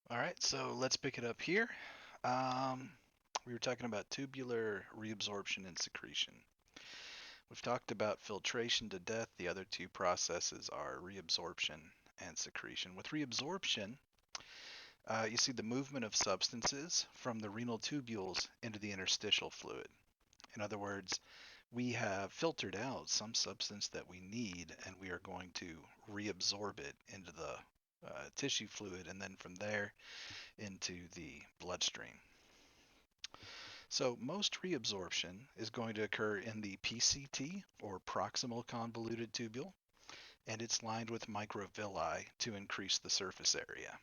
All right, so let's pick it up here. Um, we were talking about tubular reabsorption and secretion. We've talked about filtration to death. The other two processes are reabsorption and secretion. With reabsorption, you see the movement of substances from the renal tubules into the interstitial fluid. In other words, we have filtered out some substance that we need, and we are going to reabsorb it into the tissue fluid, and then from there into the bloodstream. So most reabsorption is going to occur in the PCT, or proximal convoluted tubule, and it's lined with microvilli to increase the surface area.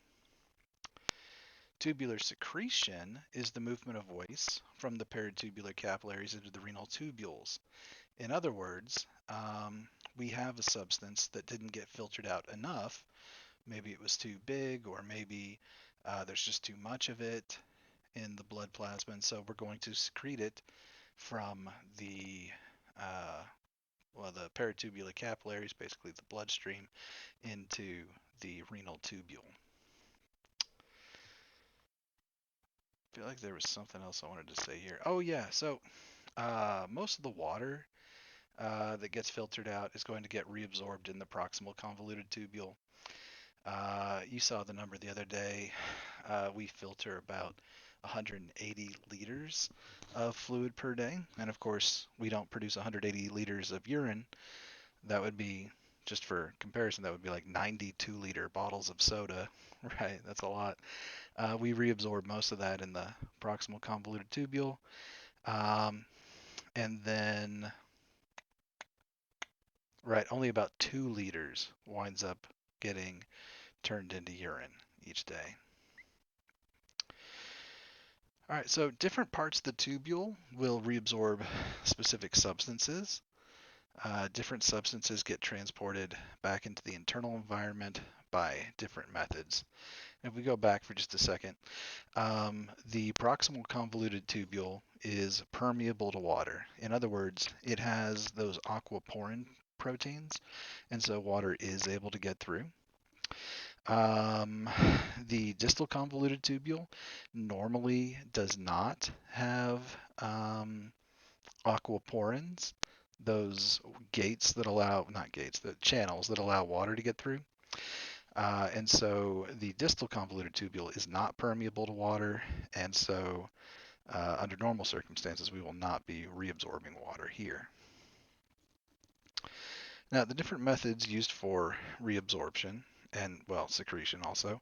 Tubular secretion is the movement of waste from the peritubular capillaries into the renal tubules. In other words, we have a substance that didn't get filtered out enough. Maybe it was too big, or maybe there's just too much of it in the blood plasma, and so we're going to secrete it from the uh, the peritubular capillaries, basically the bloodstream, into the renal tubule. I feel like there was something else I wanted to say here. Oh yeah, so most of the water that gets filtered out is going to get reabsorbed in the proximal convoluted tubule. You saw the number the other day. We filter about 180 liters of fluid per day. And of course, we don't produce 180 liters of urine. That would be, just for comparison, that would be like 92-liter bottles of soda, right? That's a lot. We reabsorb most of that in the proximal convoluted tubule. Um, and then, right, only about 2 liters winds up getting turned into urine each day. All right, so different parts of the tubule will reabsorb specific substances. Different substances get transported back into the internal environment by different methods. If we go back for just a second, the proximal convoluted tubule is permeable to water. In other words, it has those aquaporin proteins, and so water is able to get through. Um, the distal convoluted tubule normally does not have aquaporins, those gates that allow, not gates, the channels that allow water to get through. And so the distal convoluted tubule is not permeable to water, and so under normal circumstances, we will not be reabsorbing water here. Now, the different methods used for reabsorption and, well, secretion also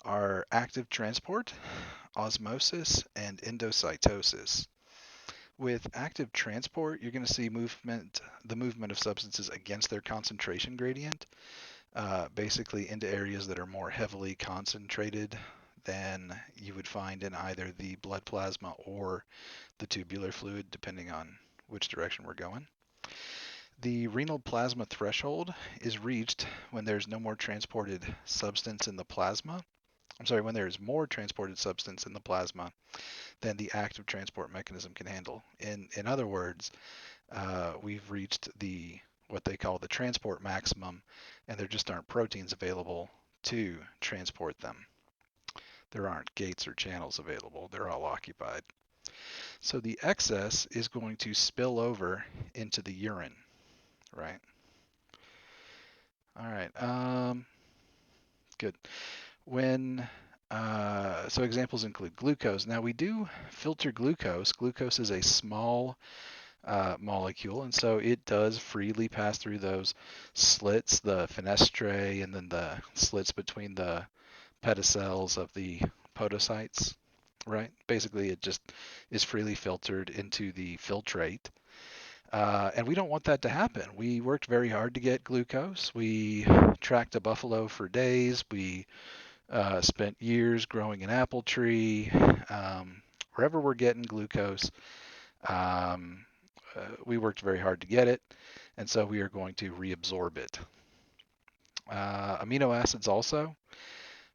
are active transport, osmosis, and endocytosis. With active transport, you're going to see the movement of substances against their concentration gradient, basically into areas that are more heavily concentrated than you would find in either the blood plasma or the tubular fluid, depending on which direction we're going. The renal plasma threshold is reached when there's no more transported substance in the plasma. I'm sorry, when there is more transported substance in the plasma than the active transport mechanism can handle. In other words, we've reached the what they call the transport maximum, and there just aren't proteins available to transport them. There aren't gates or channels available. They're all occupied. So the excess is going to spill over into the urine, right? All right. Good. When so examples include glucose. Now we do filter glucose. Glucose is a small molecule, and so it does freely pass through those slits, the fenestrae, and then the slits between the pedicels of the podocytes, right? Basically, it just is freely filtered into the filtrate. And we don't want that to happen. We worked very hard to get glucose. We tracked a buffalo for days. We spent years growing an apple tree. Wherever we're getting glucose, um, we worked very hard to get it, and so we are going to reabsorb it. Amino acids also,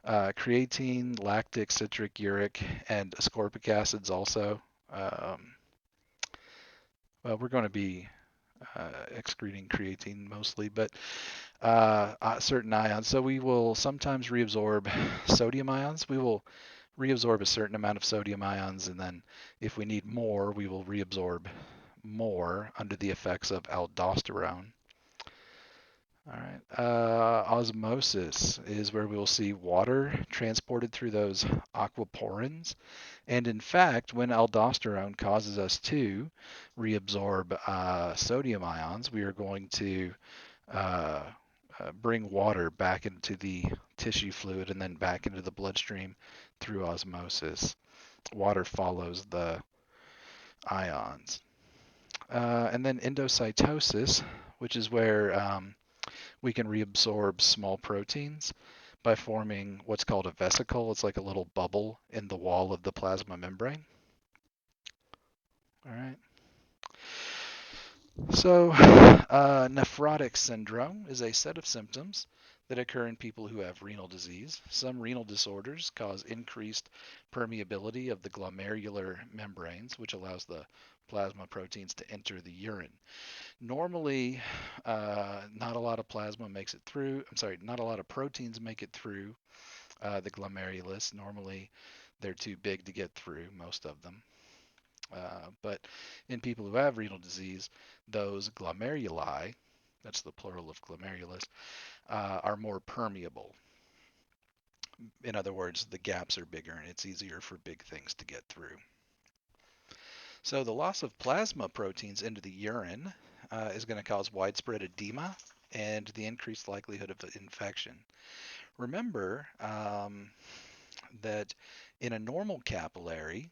creatine, lactic, citric, uric, and ascorbic acids also. Um, well, we're going to be excreting creatine mostly, but certain ions. So we will sometimes reabsorb sodium ions. We will reabsorb a certain amount of sodium ions, and then if we need more, we will reabsorb more under the effects of aldosterone. All right. Osmosis is where we will see water transported through those aquaporins. And in fact, when aldosterone causes us to reabsorb sodium ions, we are going to uh, bring water back into the tissue fluid and then back into the bloodstream through osmosis. Water follows the ions. And then endocytosis, which is where we can reabsorb small proteins by forming what's called a vesicle. It's like a little bubble in the wall of the plasma membrane. All right. So, nephrotic syndrome is a set of symptoms that occur in people who have renal disease. Some renal disorders cause increased permeability of the glomerular membranes, which allows the plasma proteins to enter the urine. Normally, not a lot of plasma makes it through. I'm sorry, not a lot of proteins make it through the glomerulus. Normally, they're too big to get through, most of them. But in people who have renal disease, those glomeruli, that's the plural of glomerulus, are more permeable. In other words, the gaps are bigger and it's easier for big things to get through. So the loss of plasma proteins into the urine is going to cause widespread edema and the increased likelihood of infection. Remember that in a normal capillary,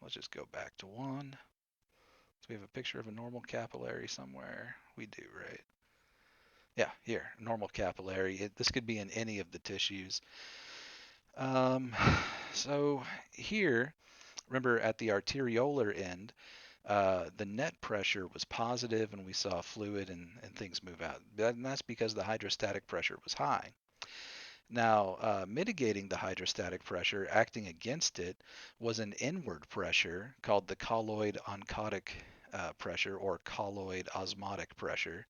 let's just go back to one. Do we have a picture of a normal capillary somewhere? We do, right? Yeah, here, normal capillary. This could be in any of the tissues. Um, so here, remember at the arteriolar end, the net pressure was positive and we saw fluid and things move out. And that's because the hydrostatic pressure was high. Now, mitigating the hydrostatic pressure, acting against it, was an inward pressure called the colloid oncotic pressure or colloid osmotic pressure,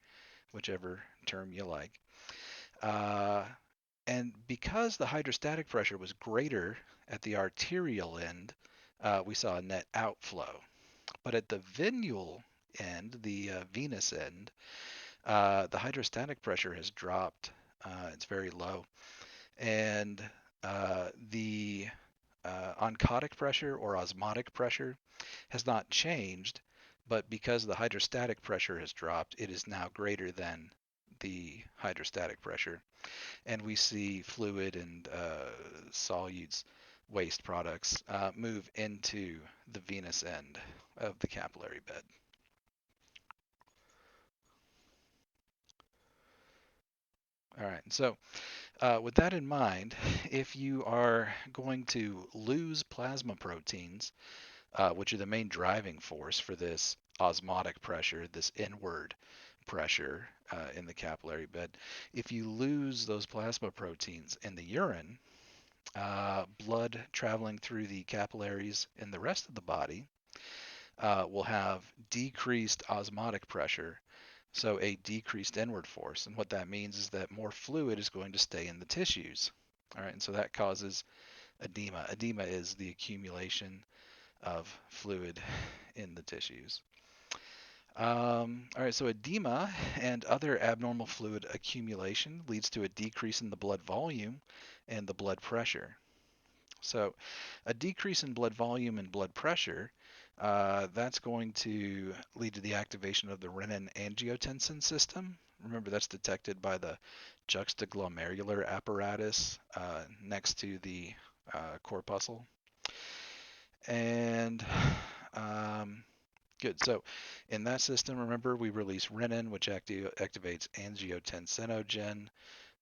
whichever term you like. Uh, and because the hydrostatic pressure was greater at the arterial end, we saw a net outflow. But at the venual end, the venous end, the hydrostatic pressure has dropped. It's very low. And the oncotic pressure or osmotic pressure has not changed, but because the hydrostatic pressure has dropped, it is now greater than the hydrostatic pressure. And we see fluid and solutes, waste products, move into the venous end of the capillary bed. All right, so with that in mind, if you are going to lose plasma proteins, which are the main driving force for this osmotic pressure, this inward pressure in the capillary bed, if you lose those plasma proteins in the urine, blood traveling through the capillaries in the rest of the body will have decreased osmotic pressure, so a decreased inward force. And what that means is that more fluid is going to stay in the tissues. All right, and so that causes edema. Edema is the accumulation of fluid in the tissues. All right, so edema and other abnormal fluid accumulation leads to a decrease in the blood volume and the blood pressure. So a decrease in blood volume and blood pressure, that's going to lead to the activation of the renin-angiotensin system. Remember, that's detected by the juxtaglomerular apparatus next to the corpuscle. And good. So in that system, remember, we release renin, which activates angiotensinogen,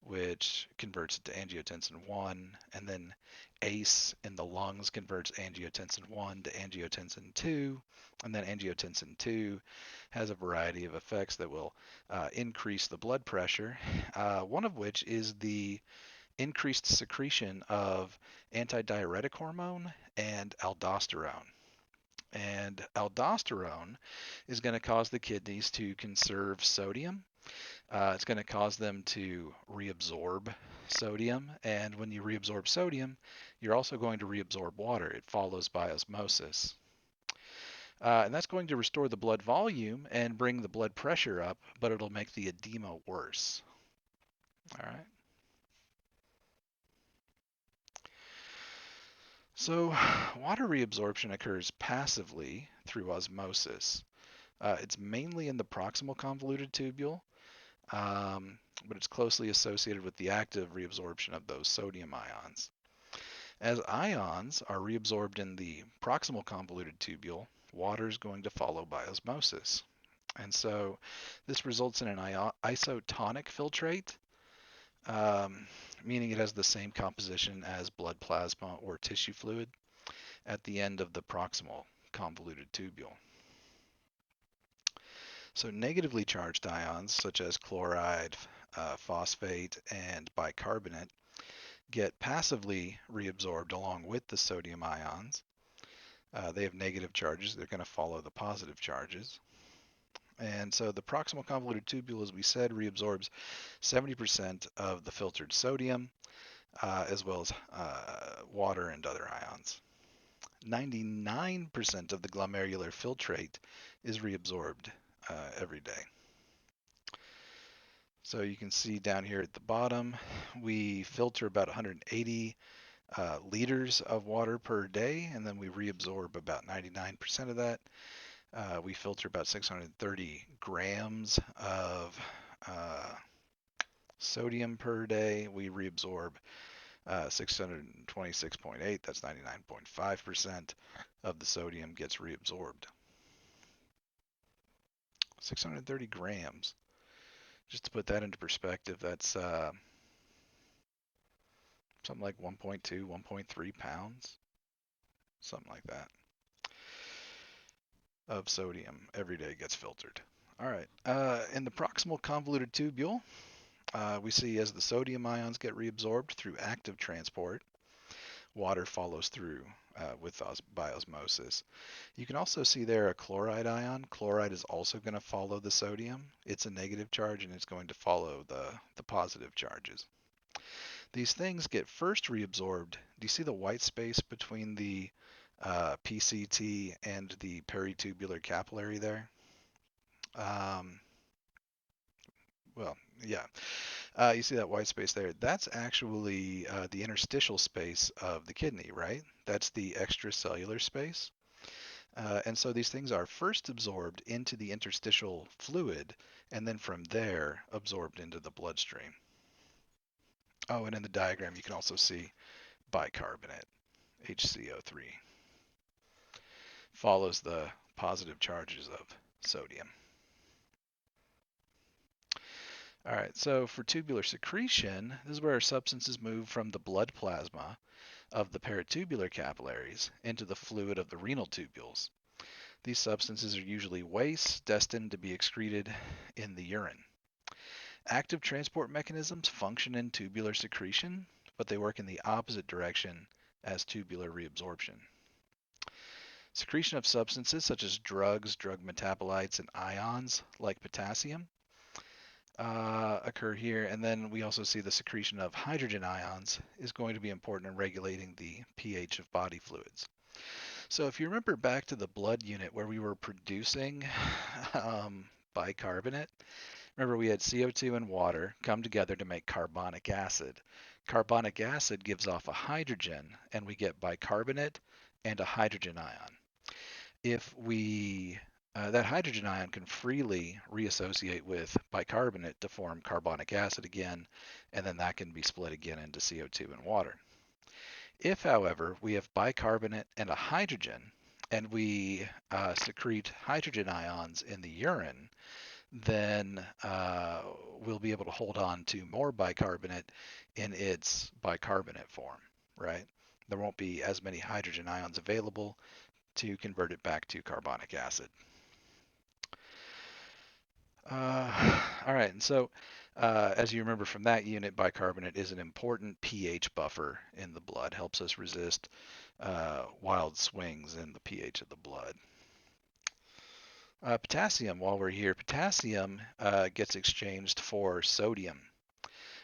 which converts it to angiotensin 1, and then ACE in the lungs converts angiotensin 1 to angiotensin 2, and then angiotensin 2 has a variety of effects that will increase the blood pressure, one of which is the increased secretion of antidiuretic hormone and aldosterone. And aldosterone is going to cause the kidneys to conserve sodium. It's going to cause them to reabsorb sodium. And when you reabsorb sodium, you're also going to reabsorb water. It follows by osmosis. And that's going to restore the blood volume and bring the blood pressure up, but it'll make the edema worse. All right. So, water reabsorption occurs passively through osmosis. It's mainly in the proximal convoluted tubule, but it's closely associated with the active reabsorption of those sodium ions. As ions are reabsorbed in the proximal convoluted tubule, water is going to follow by osmosis. And so this results in an isotonic filtrate, um, meaning it has the same composition as blood plasma or tissue fluid at the end of the proximal convoluted tubule. So negatively charged ions such as chloride, phosphate, and bicarbonate get passively reabsorbed along with the sodium ions. They have negative charges. They're going to follow the positive charges. And so the proximal convoluted tubule, as we said, reabsorbs 70% of the filtered sodium, as well as water and other ions. 99% of the glomerular filtrate is reabsorbed every day. So you can see down here at the bottom, we filter about 180 liters of water per day, and then we reabsorb about 99% of that. We filter about 630 grams of sodium per day. We reabsorb 626.8, that's 99.5% of the sodium gets reabsorbed. 630 grams. Just to put that into perspective, that's something like 1.2, 1.3 pounds, something like that, of sodium every day gets filtered. All right. In the proximal convoluted tubule, we see as the sodium ions get reabsorbed through active transport, water follows through by osmosis. You can also see there a chloride ion. Chloride is also going to follow the sodium. It's a negative charge and it's going to follow the positive charges. These things get first reabsorbed. Do you see the white space between the PCT and the peritubular capillary there? Um, well, yeah. You see that white space there? That's actually the interstitial space of the kidney, right? That's the extracellular space. And so these things are first absorbed into the interstitial fluid and then from there absorbed into the bloodstream. Oh, and in the diagram you can also see bicarbonate, HCO3, follows the positive charges of sodium. All right, so for tubular secretion, this is where substances move from the blood plasma of the peritubular capillaries into the fluid of the renal tubules. These substances are usually waste destined to be excreted in the urine. Active transport mechanisms function in tubular secretion, but they work in the opposite direction as tubular reabsorption. Secretion of substances such as drugs, drug metabolites, and ions like potassium occur here. And then we also see the secretion of hydrogen ions is going to be important in regulating the pH of body fluids. So if you remember back to the blood unit where we were producing bicarbonate, remember we had CO2 and water come together to make carbonic acid. Carbonic acid gives off a hydrogen and we get bicarbonate and a hydrogen ion. If we that hydrogen ion can freely reassociate with bicarbonate to form carbonic acid again, and then that can be split again into CO2 and water. If, however, we have bicarbonate and a hydrogen, and we secrete hydrogen ions in the urine, then we'll be able to hold on to more bicarbonate in its bicarbonate form, right? There won't be as many hydrogen ions available to convert it back to carbonic acid. All right, and so As you remember from that unit, bicarbonate is an important pH buffer in the blood, helps us resist wild swings in the pH of the blood. Potassium, while we're here, potassium gets exchanged for sodium.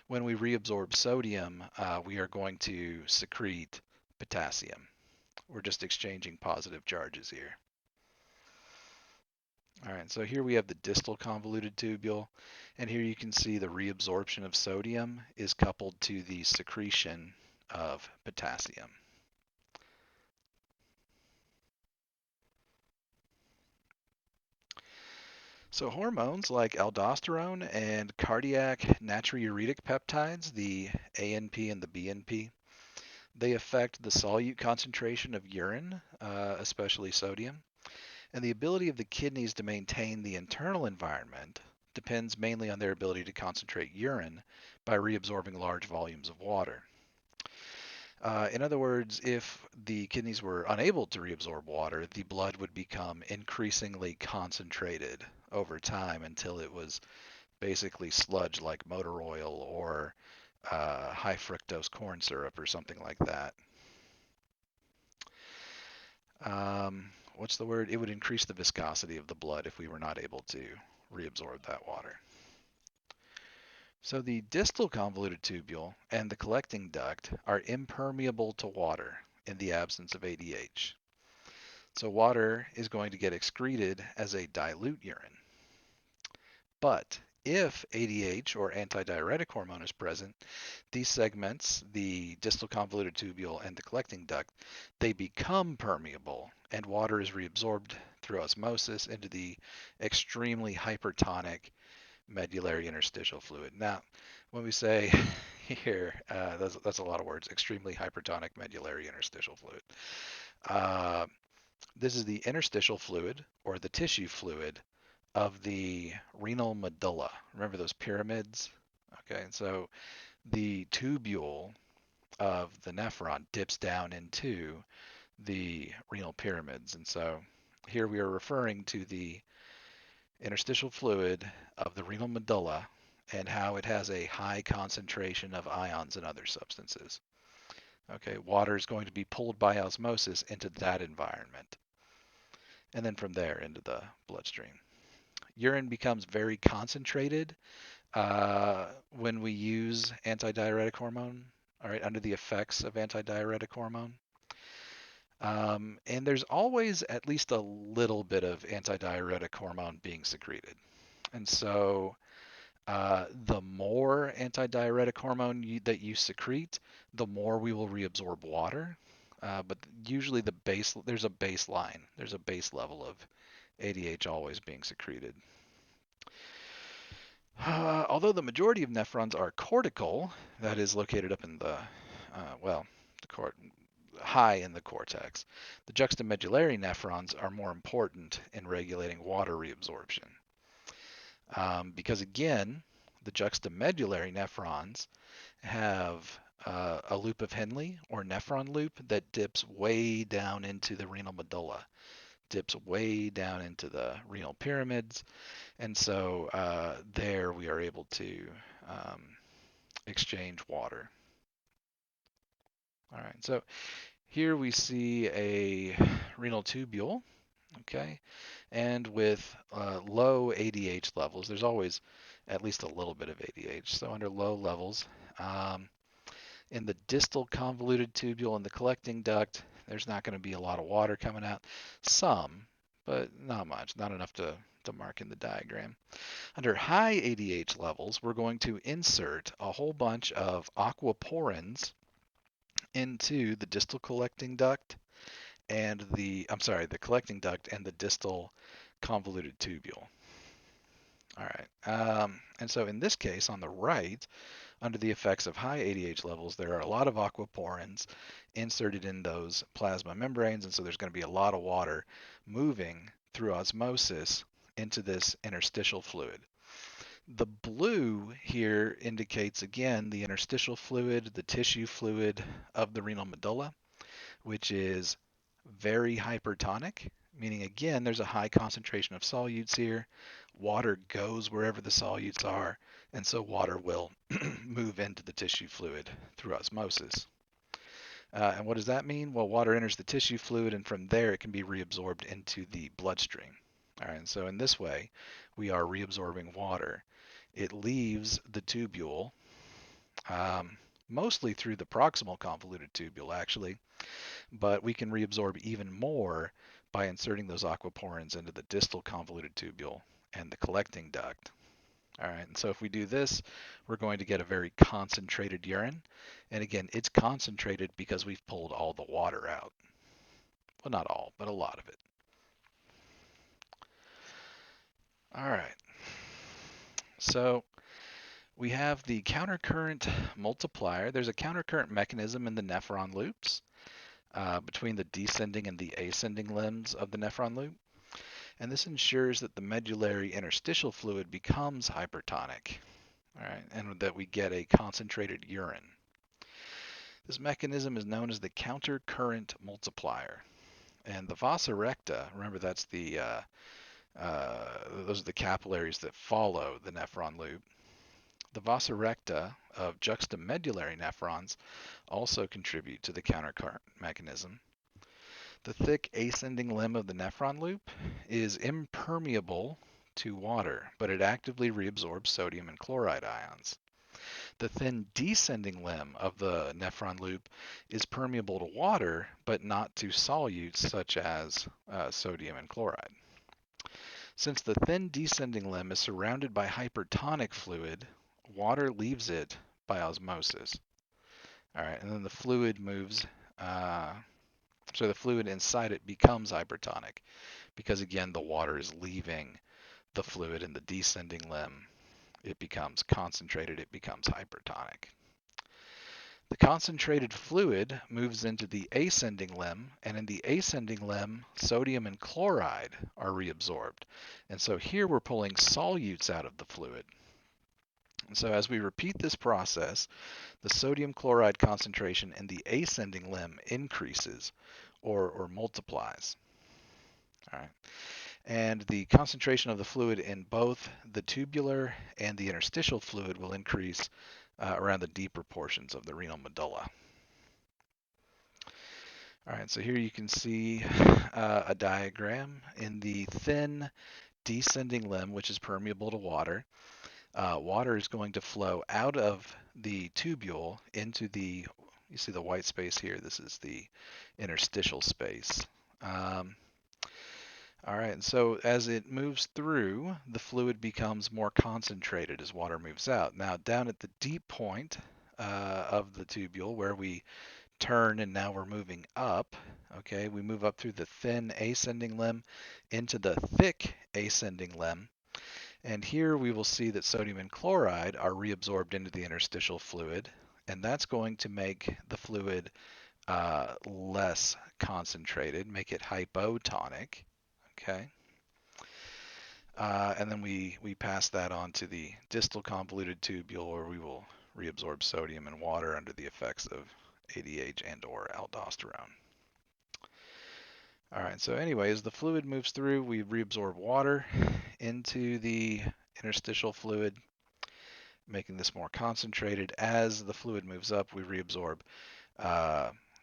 When we reabsorb sodium, we are going to secrete potassium. We're just exchanging positive charges here. All right, so here we have the distal convoluted tubule, and here you can see the reabsorption of sodium is coupled to the secretion of potassium. So hormones like aldosterone and cardiac natriuretic peptides, the ANP and the BNP, they affect the solute concentration of urine, especially sodium. And the ability of the kidneys to maintain the internal environment depends mainly on their ability to concentrate urine by reabsorbing large volumes of water. In other words, if the kidneys were unable to reabsorb water, the blood would become increasingly concentrated over time until it was basically sludge like motor oil or high fructose corn syrup or something like that. What's the word? It would increase the viscosity of the blood if we were not able to reabsorb that water. So the distal convoluted tubule and the collecting duct are impermeable to water in the absence of ADH. So water is going to get excreted as a dilute urine. But if ADH or antidiuretic hormone is present, these segments, the distal convoluted tubule and the collecting duct, they become permeable and water is reabsorbed through osmosis into the extremely hypertonic medullary interstitial fluid. Now, when we say here, that's a lot of words, extremely hypertonic medullary interstitial fluid. Uh, this is the interstitial fluid or the tissue fluid of the renal medulla. Remember those pyramids? Okay, and so the tubule of the nephron dips down into the renal pyramids. And so here we are referring to the interstitial fluid of the renal medulla and how it has a high concentration of ions and other substances. Okay, water is going to be pulled by osmosis into that environment, and then from there into the bloodstream. Urine becomes very concentrated when we use antidiuretic hormone, all right, under the effects of antidiuretic hormone. And there's always at least a little bit of antidiuretic hormone being secreted. And so the more antidiuretic hormone that you secrete, the more we will reabsorb water. But usually there's a baseline. There's a base level of ADH always being secreted. Although the majority of nephrons are cortical, that is located up in the, high in the cortex, the juxtamedullary nephrons are more important in regulating water reabsorption. Because again, the juxtamedullary nephrons have a loop of Henle or nephron loop that dips way down into the renal medulla, dips way down into the renal pyramids, and so there we are able to exchange water. All right, so here we see a renal tubule, okay, and with low ADH levels, there's always at least a little bit of ADH. So under low levels, in the distal convoluted tubule and the collecting duct, there's not going to be a lot of water coming out. Some, but not much, not enough to mark in the diagram. Under high ADH levels, we're going to insert a whole bunch of aquaporins into the distal collecting duct and the collecting duct and the distal convoluted tubule. All right. And so in this case, on the right, under the effects of high ADH levels, there are a lot of aquaporins inserted in those plasma membranes, and so there's going to be a lot of water moving through osmosis into this interstitial fluid. The blue here indicates again the interstitial fluid, the tissue fluid of the renal medulla, which is very hypertonic, meaning again there's a high concentration of solutes here. Water goes wherever the solutes are, and so water will move into the tissue fluid through osmosis. And what does that mean? Well, water enters the tissue fluid, and from there it can be reabsorbed into the bloodstream. All right, and so in this way, we are reabsorbing water. It leaves the tubule, um, mostly through the proximal convoluted tubule, actually, but we can reabsorb even more by inserting those aquaporins into the distal convoluted tubule and the collecting duct. All right, and so if we do this, we're going to get a very concentrated urine. And again, it's concentrated because we've pulled all the water out. Well, not all, but a lot of it. All right, so we have the countercurrent multiplier. There's a countercurrent mechanism in the nephron loops between the descending and the ascending limbs of the nephron loop. And this ensures that the medullary interstitial fluid becomes hypertonic, all right, and that we get a concentrated urine. This mechanism is known as the countercurrent multiplier. And the vasa recta, remember that's those are the capillaries that follow the nephron loop. The vasa recta of juxtamedullary nephrons also contribute to the countercurrent mechanism. The thick ascending limb of the nephron loop is impermeable to water, but it actively reabsorbs sodium and chloride ions. The thin descending limb of the nephron loop is permeable to water, but not to solutes such as sodium and chloride. Since the thin descending limb is surrounded by hypertonic fluid, water leaves it by osmosis. All right, and then the fluid moves, so the fluid inside it becomes hypertonic because, again, the water is leaving the fluid in the descending limb. It becomes concentrated, it becomes hypertonic. The concentrated fluid moves into the ascending limb, and in the ascending limb, sodium and chloride are reabsorbed. And so here we're pulling solutes out of the fluid. And so as we repeat this process, the sodium chloride concentration in the ascending limb increases or multiplies. All right. And the concentration of the fluid in both the tubular and the interstitial fluid will increase around the deeper portions of the renal medulla. All right, so here you can see a diagram in the thin descending limb, which is permeable to water. Water is going to flow out of the tubule into you see the white space here, this is the interstitial space. All right, and so as it moves through, the fluid becomes more concentrated as water moves out. Now, down at the deep point of the tubule where we turn and now we're moving up, okay, we move up through the thin ascending limb into the thick ascending limb. And here we will see that sodium and chloride are reabsorbed into the interstitial fluid, and that's going to make the fluid less concentrated, make it hypotonic. Okay. And then we pass that on to the distal convoluted tubule where we will reabsorb sodium and water under the effects of ADH and or aldosterone. All right, so anyways, the fluid moves through, we reabsorb water into the interstitial fluid, making this more concentrated. As the fluid moves up, we reabsorb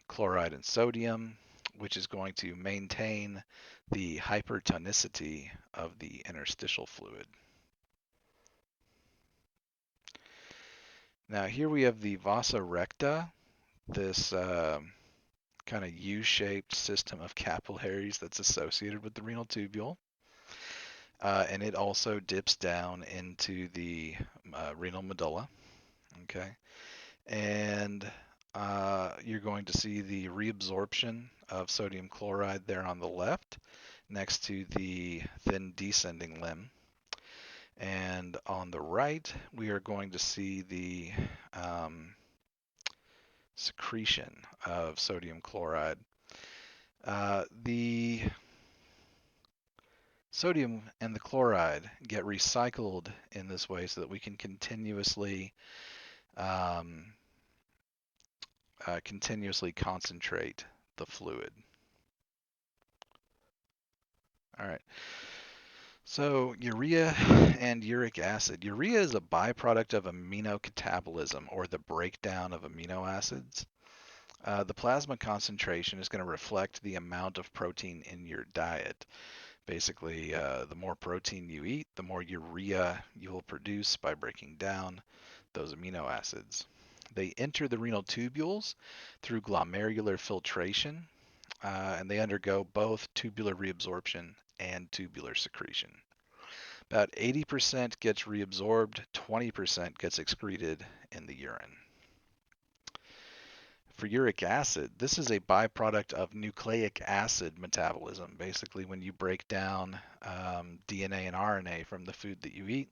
chloride and sodium, which is going to maintain the hypertonicity of the interstitial fluid. Now here we have the vasa recta, this kind of U-shaped system of capillaries that's associated with the renal tubule. And it also dips down into the renal medulla. Okay. And you're going to see the reabsorption of sodium chloride there on the left next to the thin descending limb. And on the right, we are going to see the secretion of sodium chloride. The sodium and the chloride get recycled in this way so that we can continuously concentrate the fluid. All right. So, urea and uric acid. Urea is a byproduct of amino catabolism, or the breakdown of amino acids. The plasma concentration is going to reflect the amount of protein in your diet. Basically, the more protein you eat, the more urea you will produce by breaking down those amino acids. They enter the renal tubules through glomerular filtration, and they undergo both tubular reabsorption and tubular secretion. About 80% gets reabsorbed, 20% gets excreted in the urine. For uric acid, this is a byproduct of nucleic acid metabolism. Basically, when you break down DNA and RNA from the food that you eat,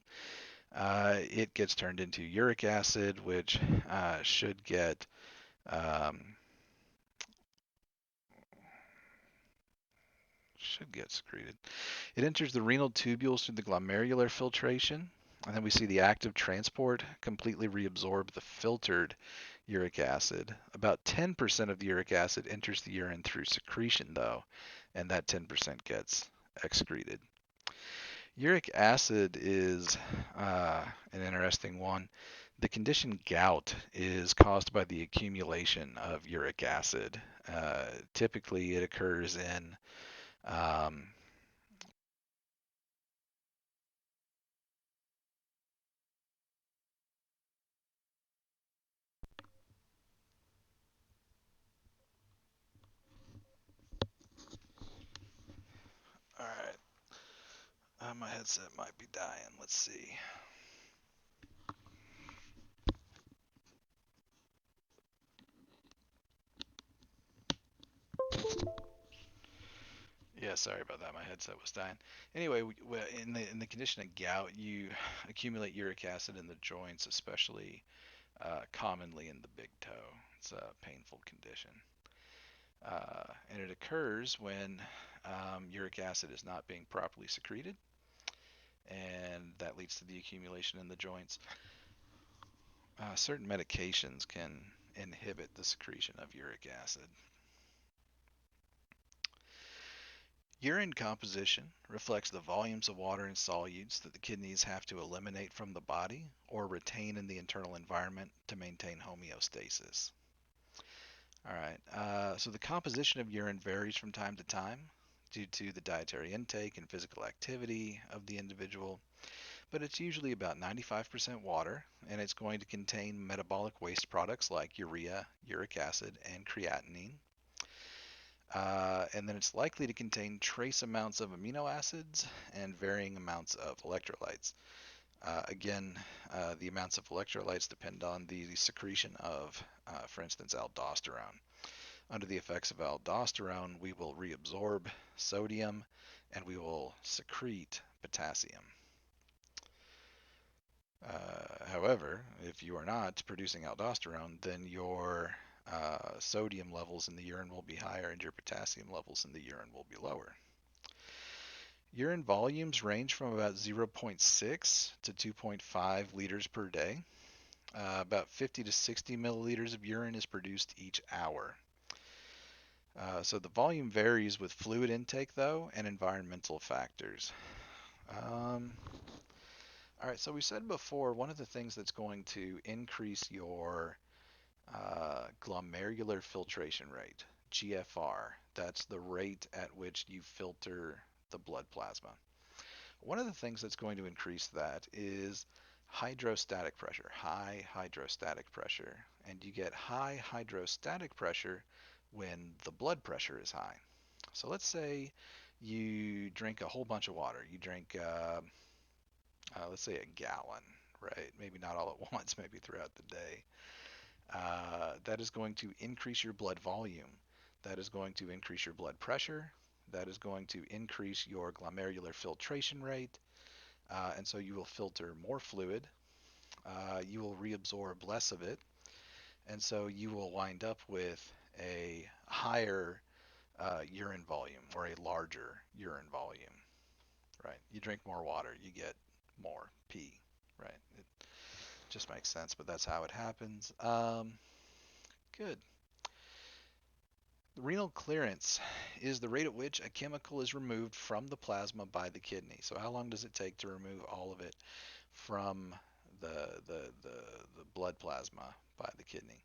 it gets turned into uric acid, which um, should get secreted. It enters the renal tubules through the glomerular filtration, and then we see the active transport completely reabsorb the filtered uric acid. About 10% of the uric acid enters the urine through secretion, though, and that 10% gets excreted. Uric acid is an interesting one. The condition gout is caused by the accumulation of uric acid. Typically, it occurs in um, all right. My headset might be dying. Let's see. Yeah, sorry about that. My headset was dying. Anyway, in the condition of gout, you accumulate uric acid in the joints, especially commonly in the big toe. It's a painful condition, and it occurs when uric acid is not being properly secreted, and that leads to the accumulation in the joints. Certain medications can inhibit the secretion of uric acid. Urine composition reflects the volumes of water and solutes that the kidneys have to eliminate from the body or retain in the internal environment to maintain homeostasis. All right, so the composition of urine varies from time to time due to the dietary intake and physical activity of the individual, but it's usually about 95% water, and it's going to contain metabolic waste products like urea, uric acid, and creatinine. And then it's likely to contain trace amounts of amino acids and varying amounts of electrolytes. Again, the amounts of electrolytes depend on the secretion of, for instance, aldosterone. Under the effects of aldosterone, we will reabsorb sodium and we will secrete potassium. However, if you are not producing aldosterone, then your sodium levels in the urine will be higher and your potassium levels in the urine will be lower. Urine volumes range from about zero point 0.6 to 2.5 liters per day. About 50 to 60 milliliters of urine is produced each hour. So the volume varies with fluid intake, though, and environmental factors. Um, all right, so we said before, one of the things that's going to increase your glomerular filtration rate, GFR, that's the rate at which you filter the blood plasma. One of the things that's going to increase that is hydrostatic pressure, high hydrostatic pressure. And you get high hydrostatic pressure when the blood pressure is high. So let's say you drink a whole bunch of water. You drink, let's say, a gallon, right? Maybe not all at once, maybe throughout the day. That is going to increase your blood volume. That is going to increase your blood pressure. That is going to increase your glomerular filtration rate. And so you will filter more fluid. You will reabsorb less of it. And so you will wind up with a higher urine volume or a larger urine volume, right? You drink more water, you get more pee, right? It just makes sense, but that's how it happens. Good. Renal clearance is the rate at which a chemical is removed from the plasma by the kidney. So how long does it take to remove all of it from the blood plasma by the kidney?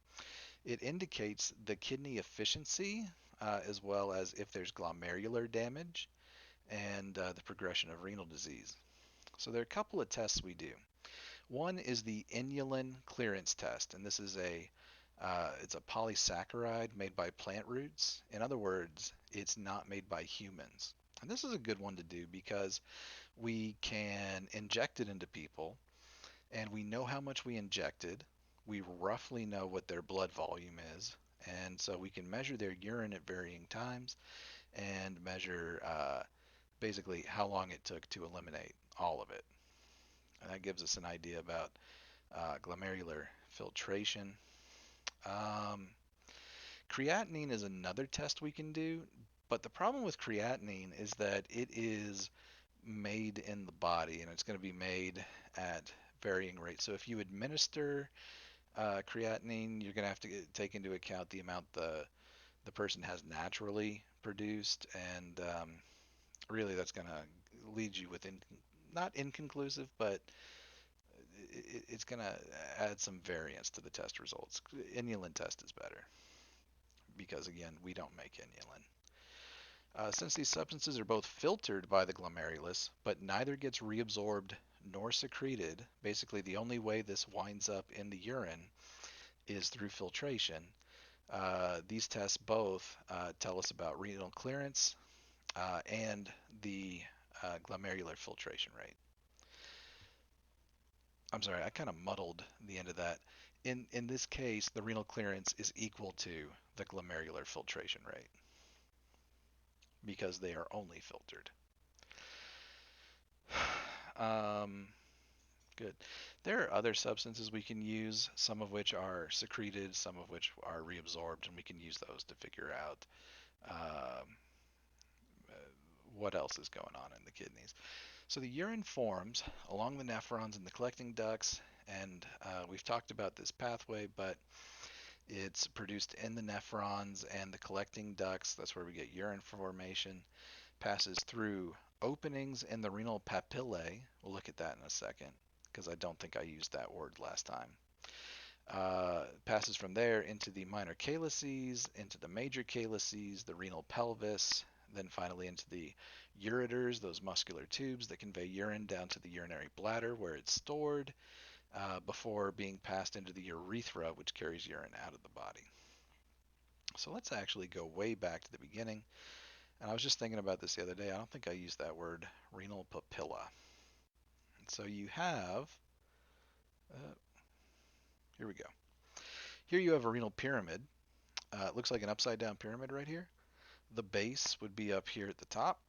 It indicates the kidney efficiency, as well as if there's glomerular damage and the progression of renal disease. So there are a couple of tests we do. One is the inulin clearance test, and this is it's a polysaccharide made by plant roots. In other words, it's not made by humans. And this is a good one to do because we can inject it into people, and we know how much we injected. We roughly know what their blood volume is, and so we can measure their urine at varying times and measure basically how long it took to eliminate all of it. And that gives us an idea about glomerular filtration. Um, Creatinine is another test we can do, but the problem with creatinine is that it is made in the body and it's going to be made at varying rates. So if you administer creatinine, you're going to have to take into account the amount the person has naturally produced, and really that's going to lead you with not inconclusive, but it's going to add some variance to the test results. Inulin test is better because, again, we don't make inulin. Since these substances are both filtered by the glomerulus, but neither gets reabsorbed nor secreted, basically the only way this winds up in the urine is through filtration. These tests both tell us about renal clearance and the glomerular filtration rate. I'm sorry, I kind of muddled the end of that. In this case, the renal clearance is equal to the glomerular filtration rate because they are only filtered. Um, Good. There are other substances we can use, some of which are secreted, some of which are reabsorbed, and we can use those to figure out um, uh, what else is going on in the kidneys. So the urine forms along the nephrons and the collecting ducts, and we've talked about this pathway, but it's produced in the nephrons and the collecting ducts. That's where we get urine formation. Passes through openings in the renal papillae. We'll look at that in a second because I don't think I used that word last time. Passes from there into the minor calyces, into the major calyces, the renal pelvis, then finally into the ureters, those muscular tubes that convey urine down to the urinary bladder where it's stored before being passed into the urethra, which carries urine out of the body. So let's actually go way back to the beginning. And I was just thinking about this the other day. I don't think I used that word, renal papilla. And so you have, uh, here we go. Here you have a renal pyramid. It looks like an upside down pyramid right here. The base would be up here at the top,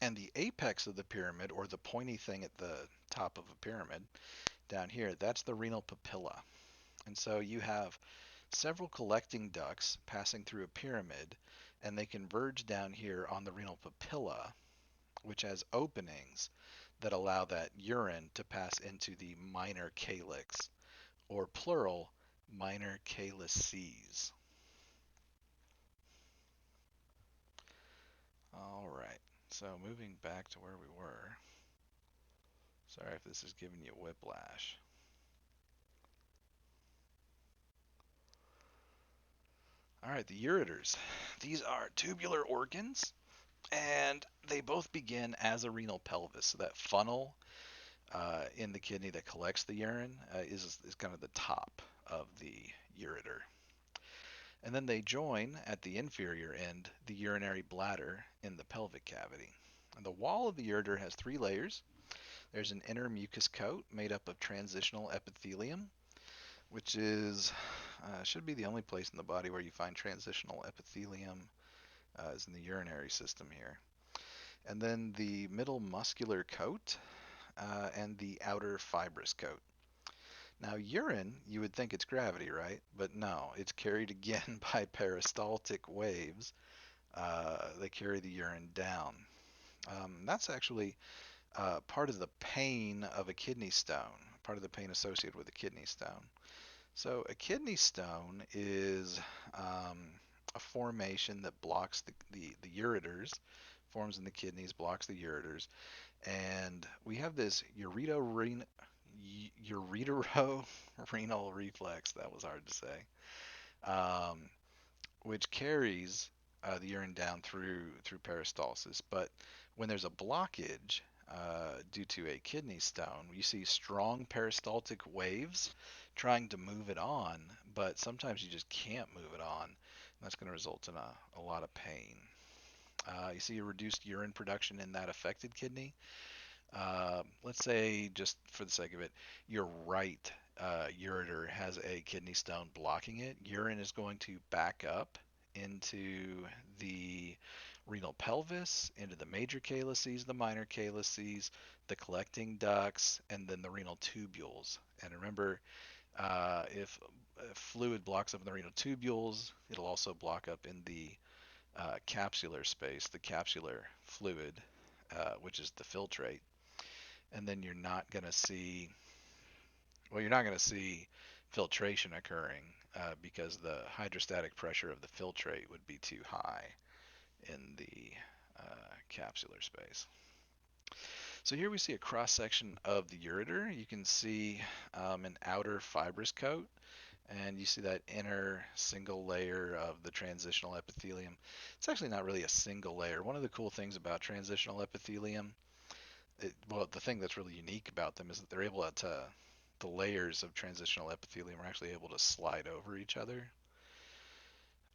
and the apex of the pyramid, or the pointy thing at the top of a pyramid down here, that's the renal papilla. And so you have several collecting ducts passing through a pyramid, and they converge down here on the renal papilla, which has openings that allow that urine to pass into the minor calyx, or plural, minor calyces. All right, so moving back to where we were. Sorry if this is giving you whiplash. All right, the ureters. These are tubular organs, and they both begin as a renal pelvis. So that funnel in the kidney that collects the urine is kind of the top of the ureter. And then they join at the inferior end the urinary bladder in the pelvic cavity. And the wall of the ureter has three layers. There's an inner mucus coat made up of transitional epithelium, which should be the only place in the body where you find transitional epithelium is in the urinary system here. And then the middle muscular coat and the outer fibrous coat. Now, urine, you would think it's gravity, right? But no, it's carried again by peristaltic waves. They carry the urine down. That's actually part of the pain of a kidney stone, part of the pain associated with a kidney stone. So, a kidney stone is a formation that blocks the ureters, forms in the kidneys, blocks the ureters, and we have this ureterorenal reflex. That was hard to say. Um, which carries the urine down through peristalsis. But when there's a blockage due to a kidney stone, you see strong peristaltic waves trying to move it on, but sometimes you just can't move it on. And that's going to result in a lot of pain. You see a reduced urine production in that affected kidney. Let's say, just for the sake of it, your right ureter has a kidney stone blocking it. Urine is going to back up into the renal pelvis, into the major calyces, the minor calyces, the collecting ducts, and then the renal tubules. And remember, if fluid blocks up in the renal tubules, it'll also block up in the capsular space, the capsular fluid, which is the filtrate, and then you're not going to see filtration occurring because the hydrostatic pressure of the filtrate would be too high in the capsular space. So here we see a cross section of the ureter. You can see an outer fibrous coat, and you see that inner single layer of the transitional epithelium. It's actually not really a single layer. One of the cool things about transitional epithelium, well, the thing that's really unique about them is that they're able to, the layers of transitional epithelium are actually able to slide over each other.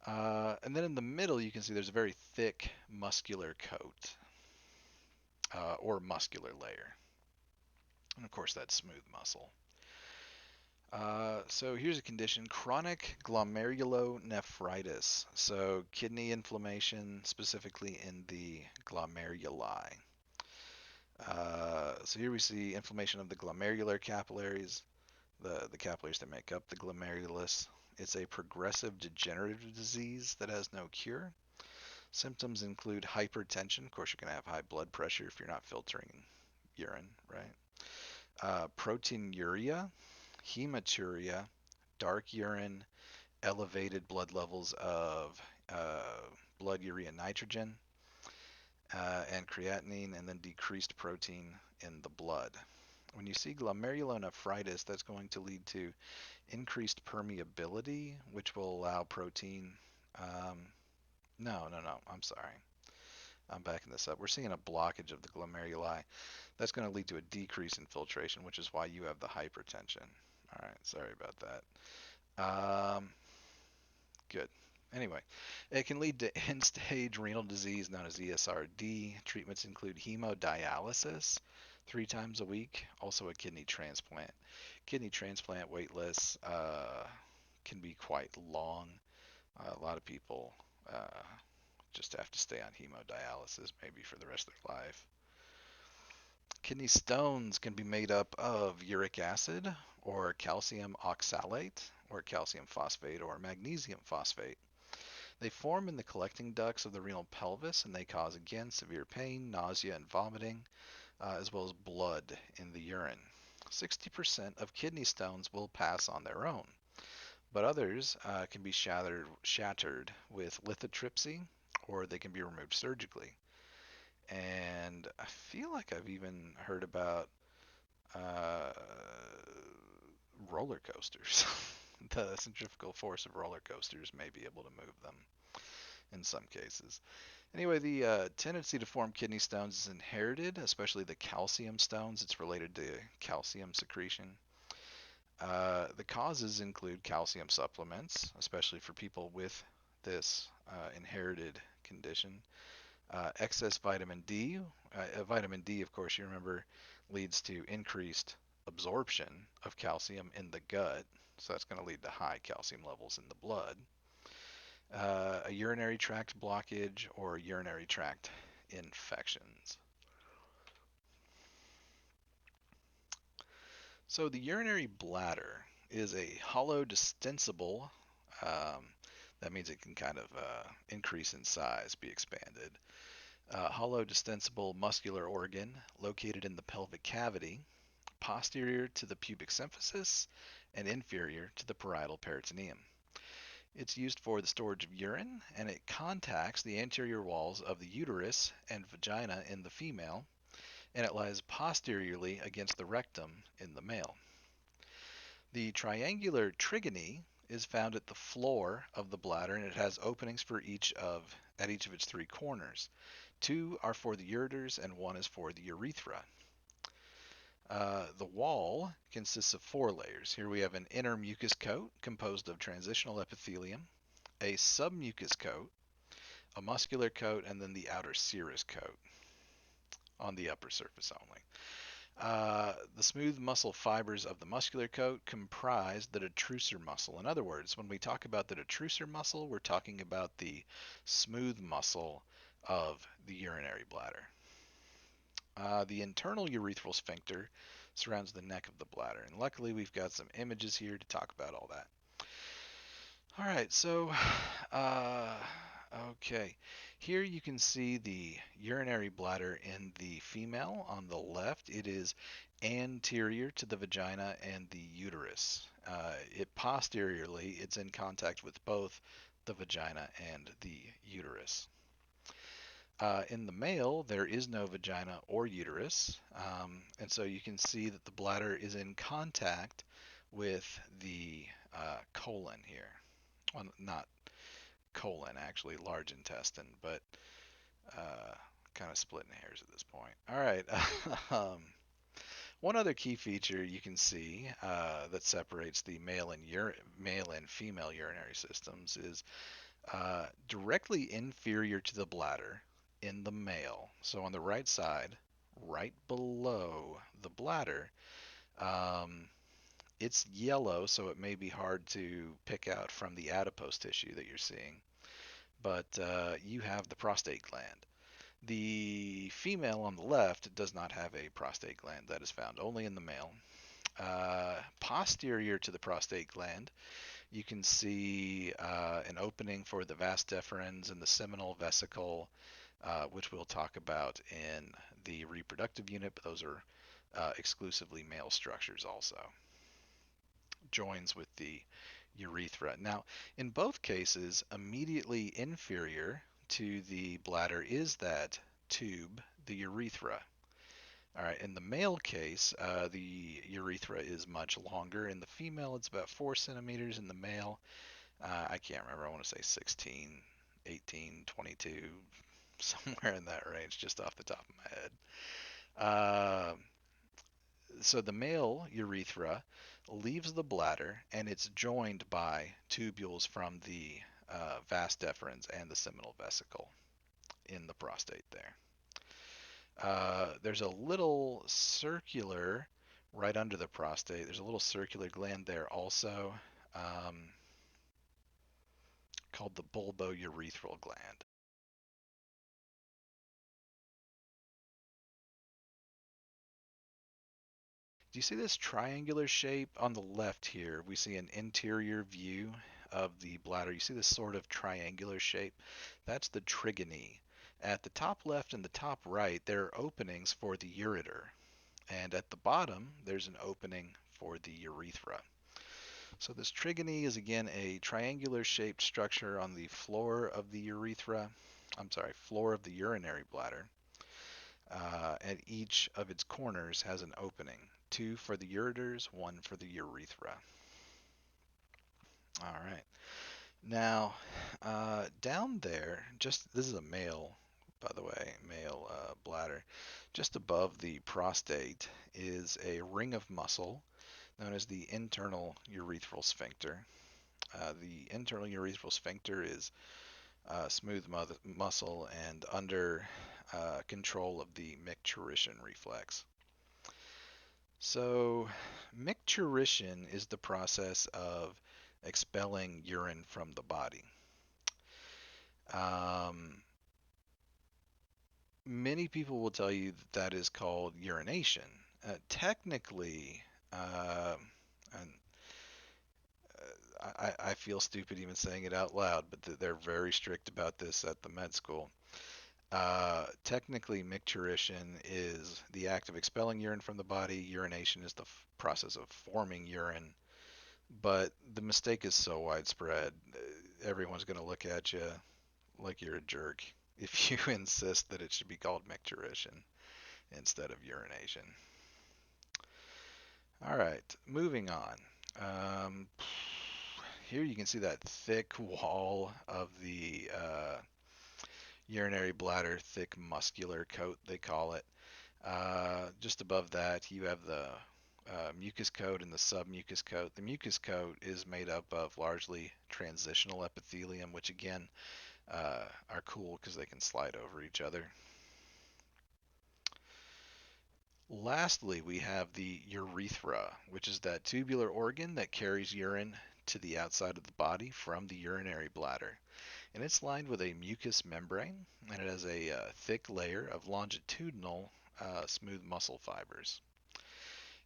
And then in the middle, you can see there's a very thick muscular coat or muscular layer. And of course, that's smooth muscle. So here's a condition, chronic glomerulonephritis. So kidney inflammation, specifically in the glomeruli. So here we see inflammation of the glomerular capillaries, the capillaries that make up the glomerulus. It's a progressive degenerative disease that has no cure. Symptoms include hypertension. Of course, you're going to have high blood pressure if you're not filtering urine, right? Proteinuria, hematuria, dark urine, elevated blood levels of blood urea nitrogen and creatinine, and then decreased protein in the blood. When you see glomerulonephritis, that's going to lead to increased permeability, which will allow protein. No, I'm sorry. I'm backing this up. We're seeing a blockage of the glomeruli. That's going to lead to a decrease in filtration, which is why you have the hypertension. All right, sorry about that. Good. Anyway, it can lead to end-stage renal disease known as ESRD. Treatments include hemodialysis 3 times a week, also a kidney transplant. Kidney transplant wait lists can be quite long. A lot of people just have to stay on hemodialysis maybe for the rest of their life. Kidney stones can be made up of uric acid or calcium oxalate or calcium phosphate or magnesium phosphate. They form in the collecting ducts of the renal pelvis, and they cause, again, severe pain, nausea, and vomiting, as well as blood in the urine. 60% of kidney stones will pass on their own, but others can be shattered with lithotripsy, or they can be removed surgically. And I feel like I've even heard about uh, roller coasters. The centrifugal force of roller coasters may be able to move them in some cases. Anyway, the tendency to form kidney stones is inherited, especially the calcium stones. It's related to calcium secretion. The causes include calcium supplements, especially for people with this inherited condition. Excess vitamin D. Vitamin D, of course, you remember, leads to increased absorption of calcium in the gut. So that's going to lead to high calcium levels in the blood. A urinary tract blockage or urinary tract infections. So the urinary bladder is a hollow distensible. Um, that means it can kind of increase in size, be expanded. Hollow distensible muscular organ located in the pelvic cavity, posterior to the pubic symphysis and inferior to the parietal peritoneum. It's used for the storage of urine, and it contacts the anterior walls of the uterus and vagina in the female, and it lies posteriorly against the rectum in the male. The triangular trigony is found at the floor of the bladder, and it has openings for at each of its three corners. Two are for the ureters, and one is for the urethra. The wall consists of four layers. Here we have an inner mucus coat composed of transitional epithelium, a submucous coat, a muscular coat, and then the outer serous coat on the upper surface only. The smooth muscle fibers of the muscular coat comprise the detrusor muscle. In other words, when we talk about the detrusor muscle, we're talking about the smooth muscle of the urinary bladder. The internal urethral sphincter surrounds the neck of the bladder, and luckily we've got some images here to talk about all that. All right, so, uh, okay. Here you can see the urinary bladder in the female on the left. It is anterior to the vagina and the uterus. It posteriorly, it's in contact with both the vagina and the uterus. In the male, there is no vagina or uterus, and so you can see that the bladder is in contact with the colon here. Well, not colon, actually, large intestine, but kind of splitting hairs at this point. All right. One other key feature you can see that separates the male and female urinary systems is directly inferior to the bladder in the male. So on the right side, right below the bladder, um, it's yellow, so it may be hard to pick out from the adipose tissue that you're seeing, but you have the prostate gland. The female on the left does not have a prostate gland. That is found only in the male. Posterior to the prostate gland, you can see an opening for the vas deferens and the seminal vesicle, which we'll talk about in the reproductive unit, but those are exclusively male structures also. Joins with the urethra. Now, in both cases, immediately inferior to the bladder is that tube, the urethra. All right, in the male case, the urethra is much longer. In the female, it's about 4 centimeters. In the male, I can't remember. I want to say 16, 18, 22, somewhere in that range, just off the top of my head. So the male urethra leaves the bladder and it's joined by tubules from the vas deferens and the seminal vesicle in the prostate there. There's a little circular right under the prostate. There's a little circular gland there also called the bulbourethral gland. Do you see this triangular shape on the left here? We see an interior view of the bladder. You see this sort of triangular shape? That's the trigony. At the top left and the top right, there are openings for the ureter. And at the bottom, there's an opening for the urethra. So this trigony is again a triangular shaped structure on the floor of the floor of the urinary bladder. And each of its corners has an opening. Two for the ureters, one for the urethra. All right. Now, down there, this is a male, by the way, male bladder. Just above the prostate is a ring of muscle known as the internal urethral sphincter. The internal urethral sphincter is smooth muscle and under control of the micturition reflex. So, micturition is the process of expelling urine from the body. Many people will tell you that is called urination. Technically, and I feel stupid even saying it out loud, but they're very strict about this at the med school. Technically, micturition is the act of expelling urine from the body. Urination is the process of forming urine. But the mistake is so widespread. everyone's going to look at you like you're a jerk if you insist that it should be called micturition instead of urination. All right, moving on. Um, Here you can see that thick wall of the urinary bladder, thick muscular coat, they call it. Just above that, you have the mucus coat and the submucous coat. The mucus coat is made up of largely transitional epithelium, which again are cool because they can slide over each other. Lastly, we have the urethra, which is that tubular organ that carries urine to the outside of the body from the urinary bladder. And it's lined with a mucous membrane, and it has a thick layer of longitudinal smooth muscle fibers.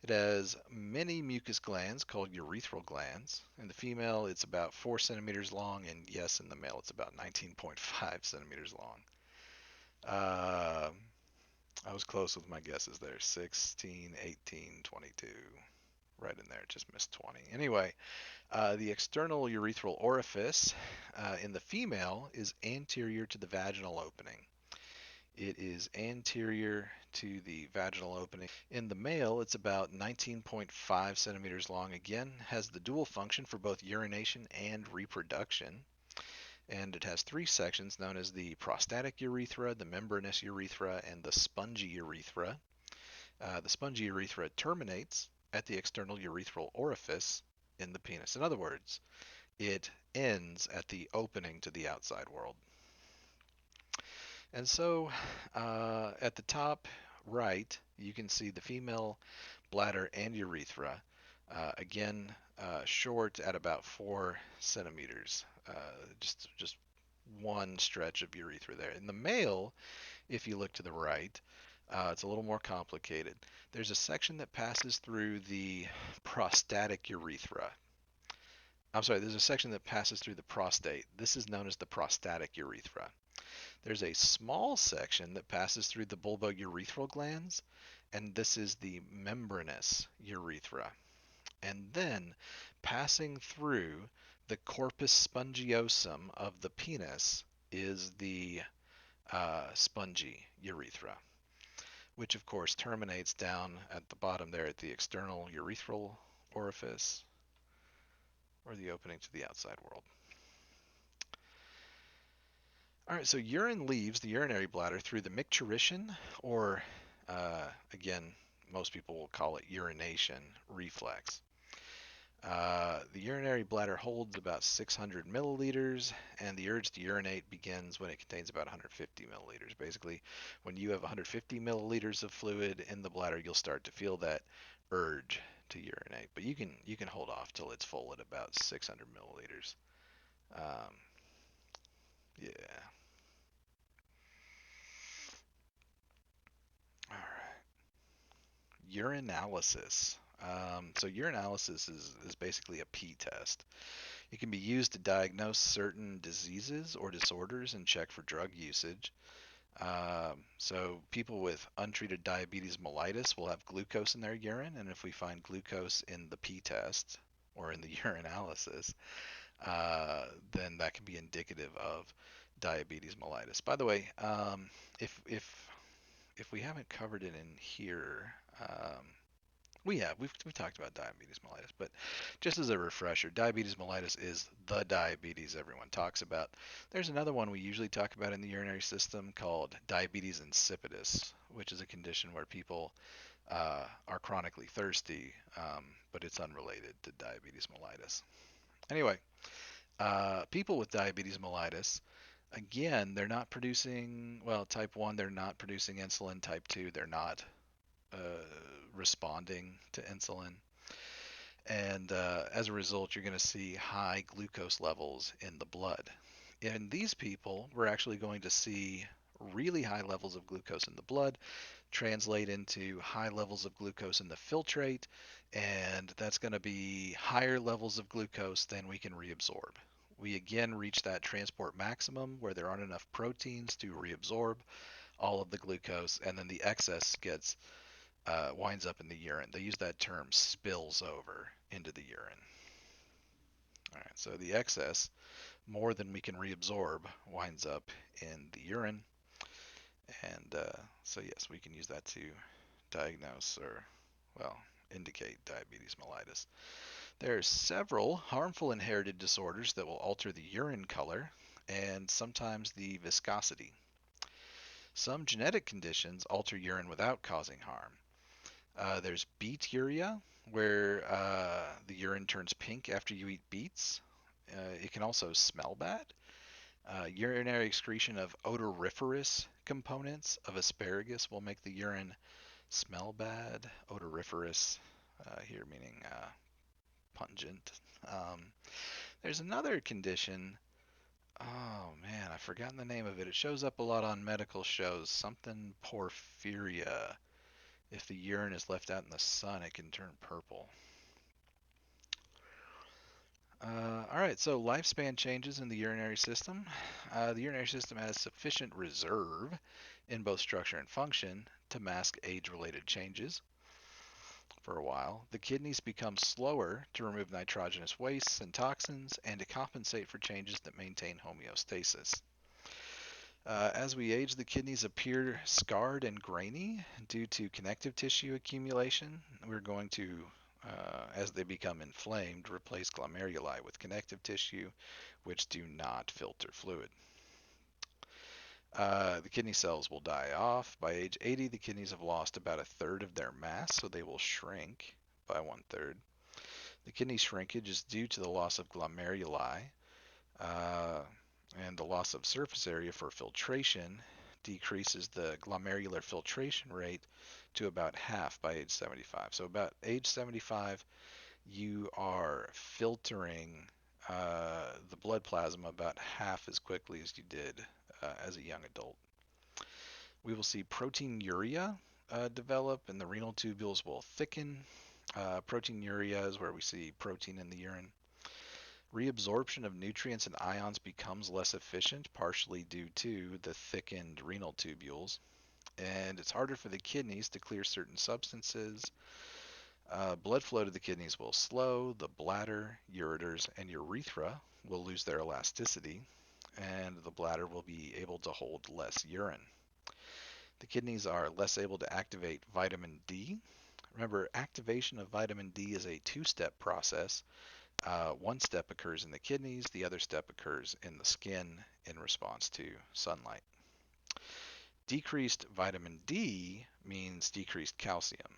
It has many mucus glands called urethral glands. In the female, it's about 4 centimeters long, and yes, in the male, it's about 19.5 centimeters long. Uh, I was close with my guesses there. 16, 18, 22. Right in there, just missed 20. Anyway, the external urethral orifice in the female is anterior to the vaginal opening. It is anterior to the vaginal opening. In the male, it's about 19.5 centimeters long. Again, has the dual function for both urination and reproduction. And it has three sections known as the prostatic urethra, the membranous urethra, and the spongy urethra. The spongy urethra terminates at the external urethral orifice in the penis. In other words, it ends at the opening to the outside world. And so at the top right, you can see the female bladder and urethra. Again, short at about 4 centimeters. Just one stretch of urethra there. In the male, if you look to the right, it's a little more complicated. There's a section that passes through the prostatic urethra. I'm sorry, there's a section that passes through the prostate. This is known as the prostatic urethra. There's a small section that passes through the bulbourethral glands, and this is the membranous urethra. And then passing through the corpus spongiosum of the penis is the spongy urethra, which of course terminates down at the bottom there at the external urethral orifice or the opening to the outside world. All right, so urine leaves the urinary bladder through the micturition, or again, most people will call it urination reflex. The urinary bladder holds about 600 milliliters, and the urge to urinate begins when it contains about 150 milliliters. Basically, when you have 150 milliliters of fluid in the bladder, you'll start to feel that urge to urinate. But you can hold off till it's full at about 600 milliliters. Um, yeah. All right. Urinalysis. So urinalysis is basically a pee test. It can be used to diagnose certain diseases or disorders and check for drug usage. So people with untreated diabetes mellitus will have glucose in their urine, and if we find glucose in the pee test or in the urinalysis, then that can be indicative of diabetes mellitus. By the way, if we haven't covered it in here, we've talked about diabetes mellitus, but just as a refresher, diabetes mellitus is the diabetes everyone talks about. There's another one we usually talk about in the urinary system called diabetes insipidus, which is a condition where people are chronically thirsty, but it's unrelated to diabetes mellitus. Anyway, people with diabetes mellitus, again, they're not producing, well, type 1, they're not producing insulin. Type 2, they're not uh, responding to insulin. And as a result, you're going to see high glucose levels in the blood. In these people, we're actually going to see really high levels of glucose in the blood translate into high levels of glucose in the filtrate, and that's going to be higher levels of glucose than we can reabsorb. We again reach that transport maximum where there aren't enough proteins to reabsorb all of the glucose, and then the excess gets winds up in the urine. They use that term spills over into the urine. All right, so the excess, more than we can reabsorb, winds up in the urine. And so, yes, we can use that to diagnose or, well, indicate diabetes mellitus. There are several harmful inherited disorders that will alter the urine color and sometimes the viscosity. Some genetic conditions alter urine without causing harm. There's beeturia, where the urine turns pink after you eat beets. It can also smell bad. Urinary excretion of odoriferous components of asparagus will make the urine smell bad. Odoriferous, here meaning pungent. Um, there's another condition. Oh man, I've forgotten the name of it. It shows up a lot on medical shows. Something porphyria. If the urine is left out in the sun, it can turn purple. All right, so lifespan changes in the urinary system. The urinary system has sufficient reserve in both structure and function to mask age-related changes for a while. The kidneys become slower to remove nitrogenous wastes and toxins and to compensate for changes that maintain homeostasis. As we age, the kidneys appear scarred and grainy due to connective tissue accumulation. We're going to, as they become inflamed, replace glomeruli with connective tissue, which do not filter fluid. The kidney cells will die off. By age 80, the kidneys have lost about a third of their mass, so they will shrink by one third. The kidney shrinkage is due to the loss of glomeruli, uh, and the loss of surface area for filtration decreases the glomerular filtration rate to about half by age 75. So about age 75, you are filtering the blood plasma about half as quickly as you did as a young adult. We will see proteinuria develop, and the renal tubules will thicken. Proteinuria is where we see protein in the urine. Reabsorption of nutrients and ions becomes less efficient, partially due to the thickened renal tubules, and it's harder for the kidneys to clear certain substances. Blood flow to the kidneys will slow. The bladder, ureters, and urethra will lose their elasticity, and the bladder will be able to hold less urine. The kidneys are less able to activate vitamin D. Remember, activation of vitamin D is a two-step process. One step occurs in the kidneys, the other step occurs in the skin in response to sunlight. Decreased vitamin D means decreased calcium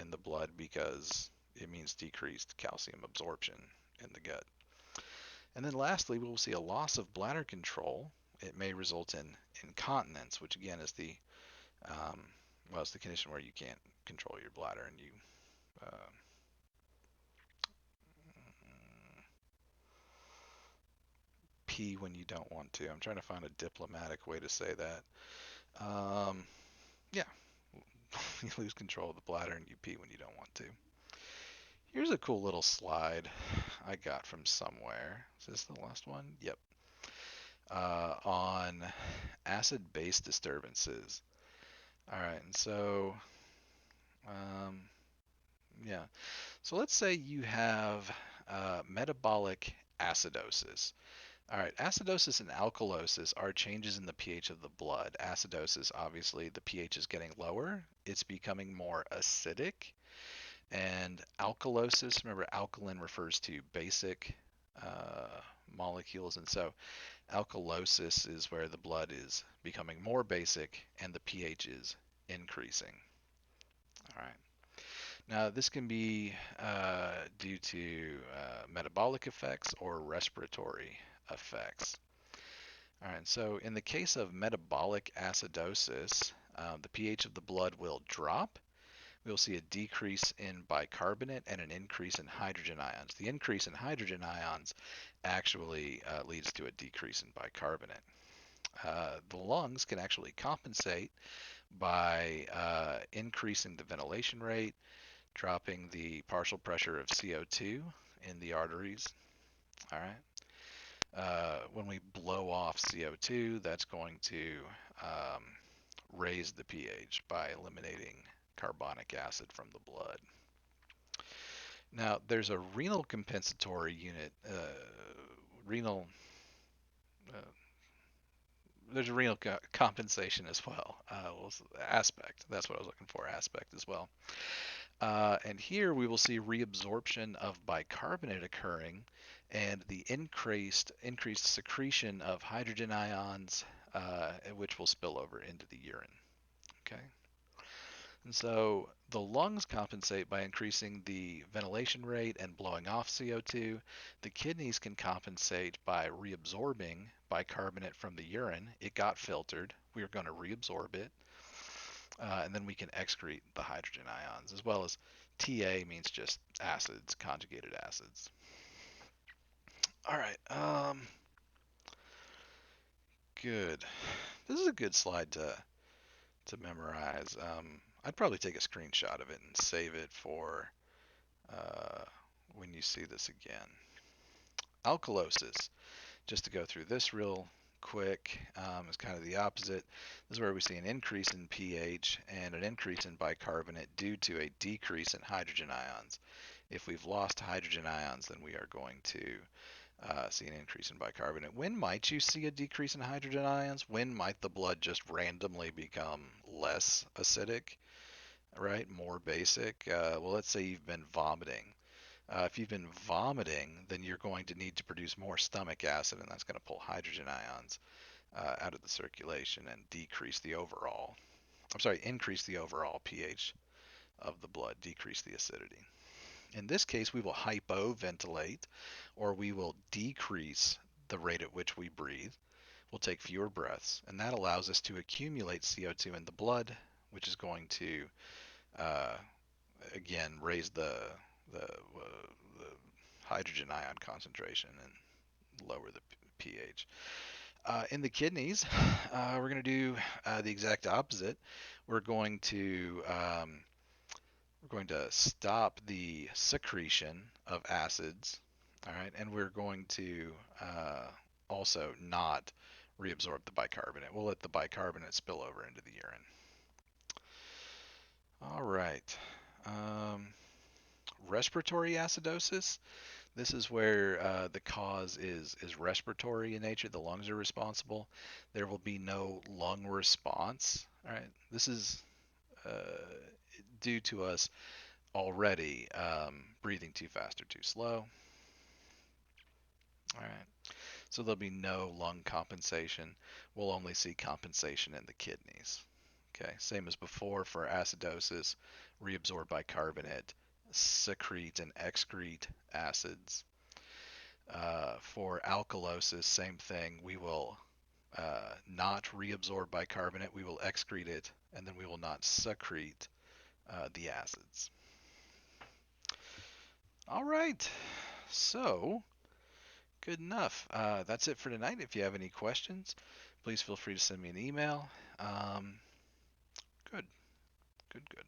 in the blood because it means decreased calcium absorption in the gut. And then lastly, we will see a loss of bladder control. It may result in incontinence, which again is um, it's the condition where you can't control your bladder and you uh, pee when you don't want to. I'm trying to find a diplomatic way to say that. Um, yeah, you lose control of the bladder and you pee when you don't want to. Here's a cool little slide I got from somewhere. Is this the last one? Yep. On acid-base disturbances. All right, and so, um, yeah. So let's say you have metabolic acidosis. All right, acidosis and alkalosis are changes in the pH of the blood. Acidosis, obviously, the pH is getting lower. It's becoming more acidic. And alkalosis, remember, alkaline refers to basic molecules. And so alkalosis is where the blood is becoming more basic and the pH is increasing. All right. Now, this can be due to metabolic effects or respiratory effects. All right, so in the case of metabolic acidosis, the pH of the blood will drop. We'll see a decrease in bicarbonate and an increase in hydrogen ions. The increase in hydrogen ions actually leads to a decrease in bicarbonate. The lungs can actually compensate by increasing the ventilation rate, dropping the partial pressure of CO2 in the arteries. All right. When we blow off CO2, that's going to um, raise the pH by eliminating carbonic acid from the blood. Now, there's a renal compensatory unit. Renal. Uh, there's a renal compensation as well. Aspect. That's what I was looking for. Aspect as well. And here we will see reabsorption of bicarbonate occurring, and the increased secretion of hydrogen ions, which will spill over into the urine. Okay. And so the lungs compensate by increasing the ventilation rate and blowing off CO2. The kidneys can compensate by reabsorbing bicarbonate from the urine. It got filtered. We are going to reabsorb it. And then we can excrete the hydrogen ions, as well as TA means just acids, conjugated acids. All right. Good. This is a good slide to memorize. I'd probably take a screenshot of it and save it for uh, when you see this again. Alkalosis, just to go through this real quick, is kind of the opposite. This is where we see an increase in pH and an increase in bicarbonate due to a decrease in hydrogen ions. If we've lost hydrogen ions, then we are going to see an increase in bicarbonate. When might you see a decrease in hydrogen ions? When might the blood just randomly become less acidic, right? More basic? Well, let's say you've been vomiting. If you've been vomiting, then you're going to need to produce more stomach acid, and that's going to pull hydrogen ions out of the circulation and increase the overall pH of the blood, decrease the acidity. In this case, we will hypoventilate, or we will decrease the rate at which we breathe. We'll take fewer breaths, and that allows us to accumulate CO2 in the blood, which is going to uh, again raise the hydrogen ion concentration and lower the pH. In the kidneys, we're going to do the exact opposite. We're going to stop the secretion of acids, all right, and we're going to also not reabsorb the bicarbonate. We'll let the bicarbonate spill over into the urine. All right. Um, Respiratory acidosis. This is where the cause is respiratory in nature. The lungs are responsible. There will be no lung response. All right. This is uh, due to us already breathing too fast or too slow. All right. So there'll be no lung compensation. We'll only see compensation in the kidneys. Okay. Same as before for acidosis, reabsorb bicarbonate, secrete and excrete acids. For alkalosis, same thing. We will not reabsorb bicarbonate. We will excrete it, and then we will not secrete the acids. All right. So, good enough. That's it for tonight. If you have any questions, please feel free to send me an email. Good, good, good.